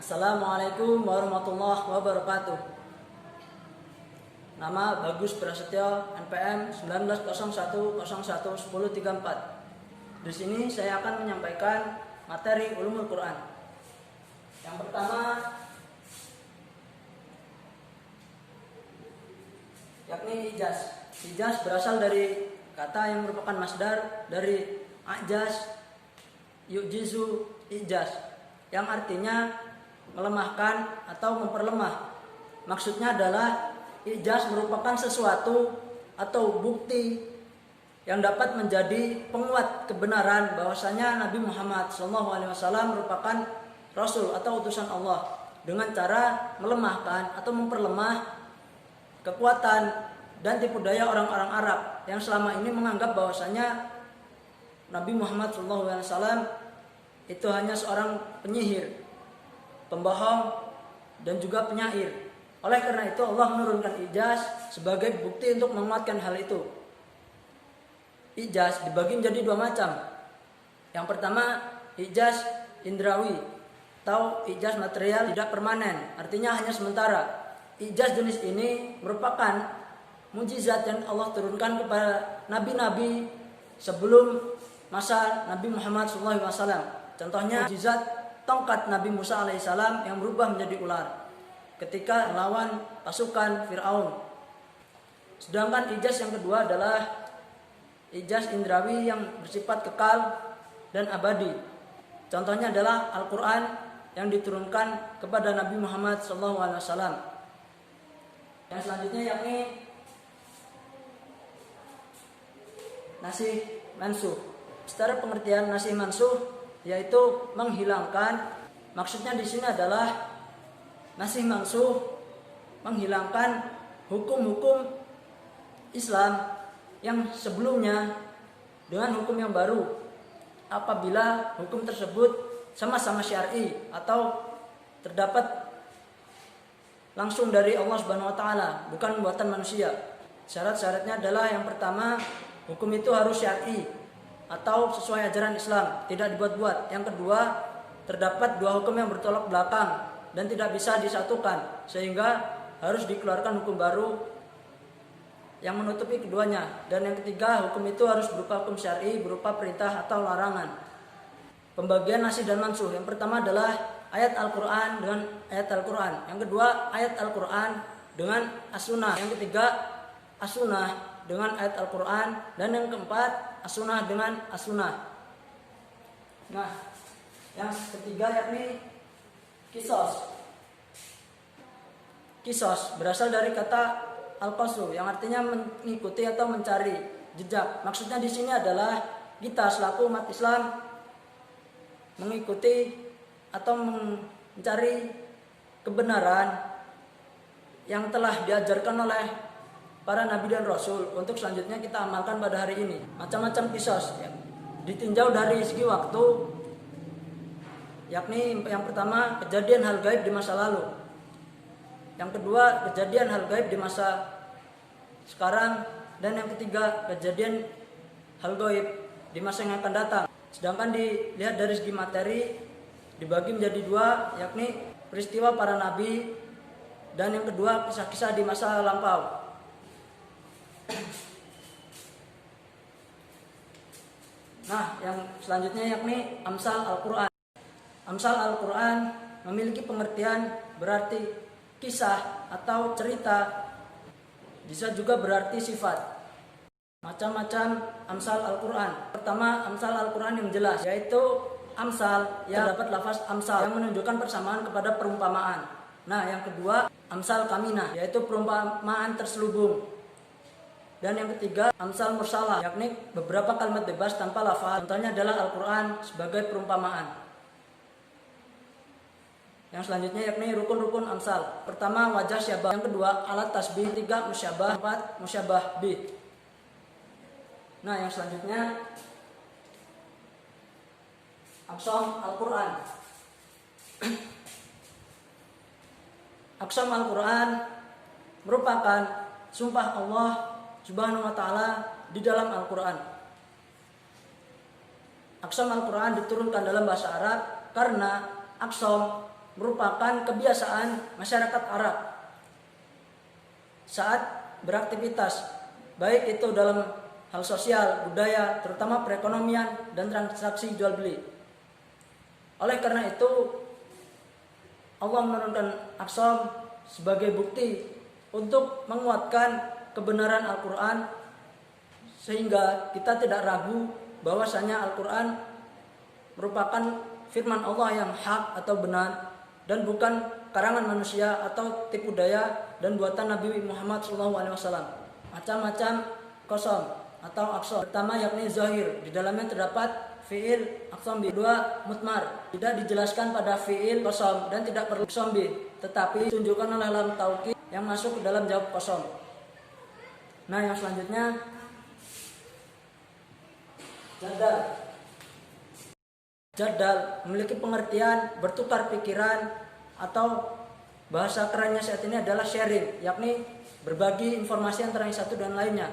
Assalamualaikum warahmatullahi wabarakatuh. Nama Bagus Prasetyo, NPM 1901011034. Di sini saya akan menyampaikan materi Ulumul Quran. Yang pertama, yakni ijaz. Ijaz berasal dari kata yang merupakan masdar dari ajaz, yujizu, ijaz, yang artinya melemahkan atau memperlemah. Maksudnya adalah ijaz merupakan sesuatu atau bukti yang dapat menjadi penguat kebenaran bahwasanya Nabi Muhammad SAW merupakan Rasul atau utusan Allah, dengan cara melemahkan atau memperlemah kekuatan dan tipu daya orang-orang Arab yang selama ini menganggap bahwasanya Nabi Muhammad SAW itu hanya seorang penyihir, pembohong, dan juga penyair. Oleh karena itu Allah menurunkan ijaz sebagai bukti untuk menguatkan hal itu. Ijaz dibagi menjadi dua macam. Yang pertama, ijaz indrawi atau ijaz material tidak permanen, artinya hanya sementara. Ijaz jenis ini merupakan mukjizat yang Allah turunkan kepada nabi-nabi sebelum masa Nabi Muhammad SAW. Contohnya mukjizat tongkat Nabi Musa alaihissalam yang berubah menjadi ular ketika melawan pasukan Fir'aun. Sedangkan ijaz yang kedua adalah ijaz indrawi yang bersifat kekal dan abadi. Contohnya adalah Al-Quran yang diturunkan kepada Nabi Muhammad SAW. Yang selanjutnya yakni nasih mansuh. Secara pengertian nasih mansuh yaitu menghilangkan. Maksudnya di sini adalah nasih mansuh menghilangkan hukum-hukum Islam yang sebelumnya dengan hukum yang baru apabila hukum tersebut sama-sama syar'i atau terdapat langsung dari Allah Subhanahu wa taala, bukan buatan manusia. Syarat-syaratnya adalah yang pertama, hukum itu harus syar'i atau sesuai ajaran Islam, tidak dibuat-buat. Yang kedua, terdapat dua hukum yang bertolak belakang dan tidak bisa disatukan, sehingga harus dikeluarkan hukum baru yang menutupi keduanya. Dan yang ketiga, hukum itu harus berupa hukum syar'i, berupa perintah atau larangan. Pembagian nasih dan mansuh. Yang pertama adalah ayat Al-Quran dengan ayat Al-Quran. Yang kedua, ayat Al-Quran dengan as-sunnah. Yang ketiga, as-sunnah dengan ayat Al-Quran. Dan yang keempat, as-sunnah dengan as-sunnah. Nah, yang ketiga yakni kisos. Kisos berasal dari kata al-qasru yang artinya mengikuti atau mencari jejak. Maksudnya di sini adalah kita selaku umat Islam mengikuti atau mencari kebenaran yang telah diajarkan oleh para nabi dan rasul untuk selanjutnya kita amalkan pada hari ini. Macam-macam kisos ya, ditinjau dari segi waktu, yakni yang pertama kejadian hal gaib di masa lalu, yang kedua kejadian hal gaib di masa sekarang, dan yang ketiga kejadian hal gaib di masa yang akan datang. Sedangkan dilihat dari segi materi dibagi menjadi dua, yakni peristiwa para nabi dan yang kedua kisah-kisah di masa lampau. Nah, yang selanjutnya yakni amsal Al-Quran. Amsal Al-Quran memiliki pengertian berarti kisah atau cerita, bisa juga berarti sifat. Macam-macam amsal Al-Quran. Pertama, amsal Al-Quran yang jelas, yaitu amsal yang terdapat lafaz amsal yang menunjukkan persamaan kepada perumpamaan. Nah, yang kedua, amsal kaminah, yaitu perumpamaan terselubung. Dan yang ketiga, amsal mursalah, yakni beberapa kalimat bebas tanpa lafaz. Contohnya adalah Al-Quran sebagai perumpamaan. Yang selanjutnya yakni rukun-rukun amsal. Pertama, wajah syabah. Yang kedua, alat tasbih. Tiga, musyabah. Empat, musyabah bih. Nah, yang selanjutnya aqsam Al-Quran. Aqsam Al-Quran merupakan sumpah Allah Subhanahu wa taala di dalam Al-Quran. Aqsam Al-Quran diturunkan dalam bahasa Arab karena aqsam merupakan kebiasaan masyarakat Arab saat beraktivitas, baik itu dalam hal sosial, budaya, terutama perekonomian dan transaksi jual beli. Oleh karena itu, Allah menurunkan Aqsam sebagai bukti untuk menguatkan kebenaran Al-Quran, sehingga kita tidak ragu bahwasanya Al-Quran merupakan firman Allah yang hak atau benar dan bukan karangan manusia atau tipu daya dan buatan Nabi Muhammad SAW. Macam-macam qasam atau aqsam. Pertama yakni zahir, di dalamnya terdapat fiil aqsam bi. Kedua mutmar, tidak dijelaskan pada fiil qasam dan tidak perlu aqsam bi, tetapi ditunjukkan oleh lam taukid yang masuk ke dalam jawab qasam. Nah, yang selanjutnya jadal. Jadal memiliki pengertian bertukar pikiran, atau bahasa kerennya saat ini adalah sharing, yakni berbagi informasi antara yang satu dan lainnya.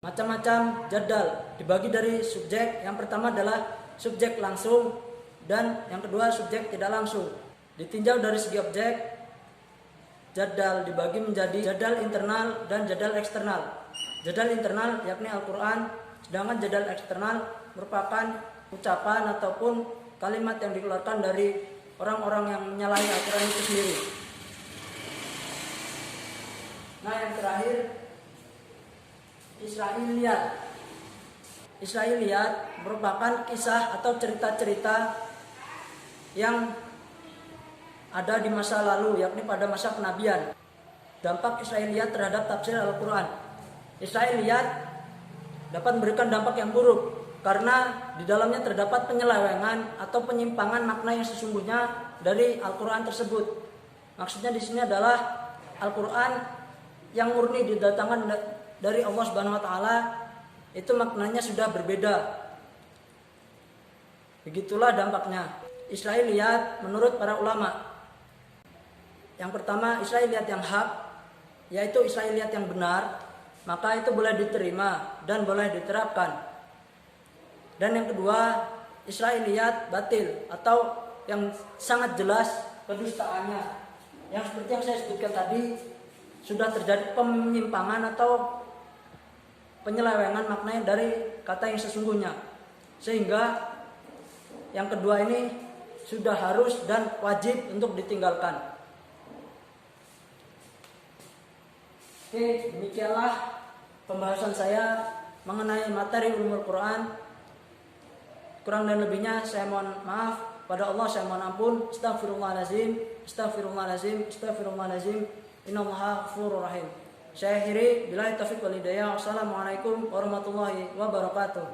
Macam-macam jadal dibagi dari subjek. Yang pertama adalah subjek langsung dan yang kedua subjek tidak langsung. Ditinjau dari segi objek, jadal dibagi menjadi jadal internal dan jadal eksternal. Jadal internal yakni Al-Quran, sedangkan jadal eksternal merupakan ucapan ataupun kalimat yang dikeluarkan dari orang-orang yang menyalahi Al-Quran itu sendiri. Nah, yang terakhir Israiliyat. Israiliyat merupakan kisah atau cerita-cerita yang ada di masa lalu, yakni pada masa kenabian. Dampak Israiliyat terhadap tafsir Al-Quran. Israiliyat dapat memberikan dampak yang buruk karena di dalamnya terdapat penyelewengan atau penyimpangan makna yang sesungguhnya dari Al-Quran tersebut. Maksudnya di sini adalah Al-Quran yang murni didatangkan dari Allah Subhanahu wa taala, itu maknanya sudah berbeda. Begitulah dampaknya. Israiliyat menurut para ulama. Yang pertama, Israiliyat yang hak, yaitu Israiliyat yang benar, maka itu boleh diterima dan boleh diterapkan. Dan yang kedua, Israiliyat batil atau yang sangat jelas kedustaannya, yang seperti yang saya sebutkan tadi, sudah terjadi penyimpangan atau penyelewengan maknanya dari kata yang sesungguhnya, sehingga yang kedua ini sudah harus dan wajib untuk ditinggalkan. Oke, demikianlah pembahasan saya mengenai materi ulumul Quran. Kurang dan lebihnya saya mohon maaf pada Allah, saya mohon ampun. Astaghfirullahalazim, astaghfirullahalazim, astaghfirullahalazim. Innallaha ghafurur rahim. Saya akhiri billahi taufiq wal hidayah. Wassalamualaikum warahmatullahi wabarakatuh.